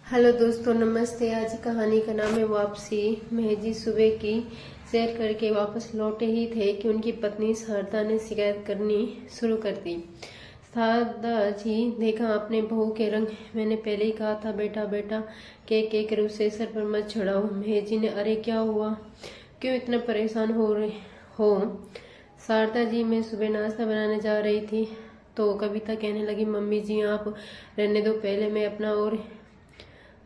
Hello दोस्तों, नमस्ते। आज की कहानी का नाम है वापसी। महजी सुबह की सैर करके वापस लौटे ही थे कि उनकी पत्नी शारदा ने शिकायत करनी शुरू कर दी। शारदा जी, देखा आपने बहू के रंग। मैंने पहले ही कहा था बेटा बेटा के रूप से सर पर मत चढ़ाओ। महजी ने, अरे क्या हुआ, क्यों इतना परेशान हो रहे हो? शारदा जी, मैं सुबह नाश्ता बनाने जा रही थी तो कविता कहने लगी, मम्मी जी आप रहने दो, पहले मैं अपना और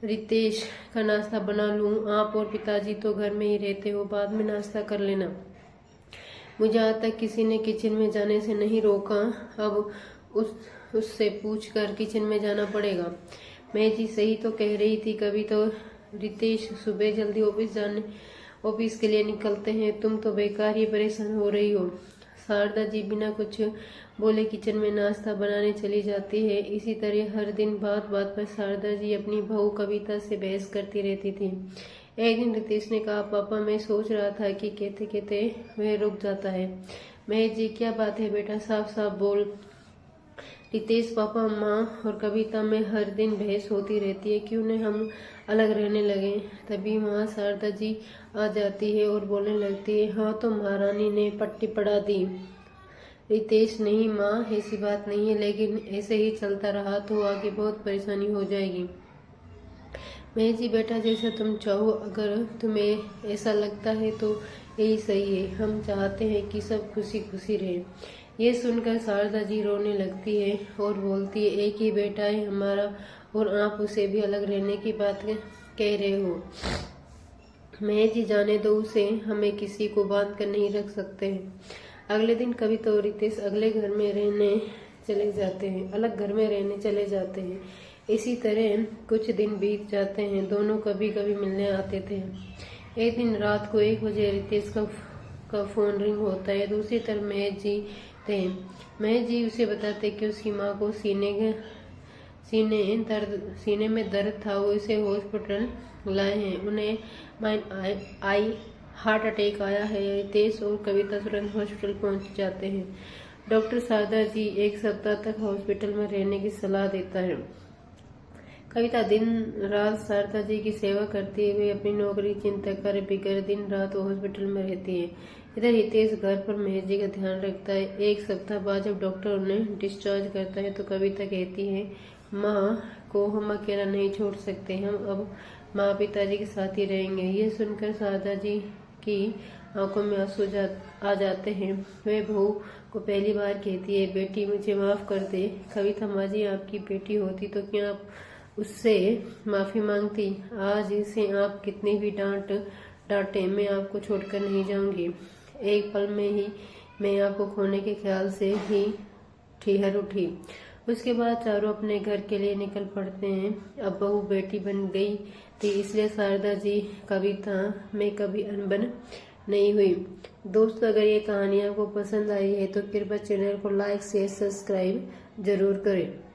रितेश का नाश्ता बना लूं। आप और पिताजी तो घर में ही रहते हो, बाद में नाश्ता कर लेना। मुझे आज तक किसी ने किचन में जाने से नहीं रोका, अब उससे पूछकर किचन में जाना पड़ेगा। मैं जी सही तो कह रही थी, कभी तो रितेश सुबह जल्दी ऑफिस के लिए निकलते हैं, तुम तो बेकार ही परेशान हो रही हो। शारदा जी बिना कुछ बोले किचन में नाश्ता बनाने चली जाती है। इसी तरह हर दिन बात बात पर शारदा जी अपनी बहू कविता से बहस करती रहती थी। एक दिन रितेश ने कहा, पापा मैं सोच रहा था कि कहते कहते वह रुक जाता है। महेश जी, क्या बात है बेटा, साफ साफ बोल। रितेश, पापा माँ और कविता में हर दिन बहस होती रहती है, क्यों न हम अलग रहने लगे। तभी वहाँ शारदा जी आ जाती है और बोलने लगती है, हाँ तो महारानी ने पट्टी पढ़ा दी। रितेश, नहीं माँ, ऐसी बात नहीं है, लेकिन ऐसे ही चलता रहा तो आगे बहुत परेशानी हो जाएगी। मैं जी बेटा, जैसा तुम चाहो, अगर तुम्हें ऐसा लगता है तो यही सही है। हम चाहते हैं कि सब खुशी खुशी रहे। ये सुनकर शारदा जी रोने लगती है और बोलती है, एक ही बेटा है हमारा और आप उसे भी अलग रहने की बात कह रहे हो। मैं जी जाने दो उसे, हमें किसी को बांध कर नहीं रख सकते हैं। अगले दिन कविता और रितेश अलग घर में रहने चले जाते हैं। इसी तरह कुछ दिन बीत जाते हैं। दोनों कभी कभी मिलने आते थे। एक दिन रात को 1 बजे रितेश का फोन रिंग होता है। दूसरी तरफ महेश जी थे। महेश जी उसे बताते कि उसकी माँ को सीने में दर्द था, वो इसे हॉस्पिटल लाए हैं, उन्हें हार्ट अटैक आया है। रितेश और कविता तुरंत हॉस्पिटल पहुंच जाते हैं। डॉक्टर शारदा जी 1 सप्ताह तक हॉस्पिटल में रहने की सलाह देता है। कविता दिन रात शारदा जी की सेवा करती हुए अपनी नौकरी चिंता कर बिगड़ दिन रात हॉस्पिटल में रहती है। इधर हितेश घर पर महेश जी का ध्यान रखता है। 1 सप्ताह बाद जब डॉक्टर उन्हें डिस्चार्ज करता है तो कविता कहती है, माँ को हम अकेला नहीं छोड़ सकते, हम अब माँ पिताजी के साथ ही रहेंगे। ये सुनकर शारदा जी की आंखों में आंसू आ जाते हैं। वे बहू को पहली बार कहती है, बेटी मुझे माफ कर दे। कविता, माँ जी आपकी बेटी होती तो क्या आप उससे माफी मांगती? आज इसे आप कितनी भी डांटे, मैं आपको छोड़कर नहीं जाऊंगी। एक पल में ही मैं आपको खोने के ख्याल से ही ठिहर उठी। उसके बाद चारों अपने घर के लिए निकल पड़ते हैं। अब बहू बेटी बन गई थी, इसलिए शारदा जी कविता में कभी अनबन नहीं हुई। दोस्तों, अगर ये कहानी आपको पसंद आई है तो कृपया चैनल को लाइक शेयर सब्सक्राइब जरूर करें।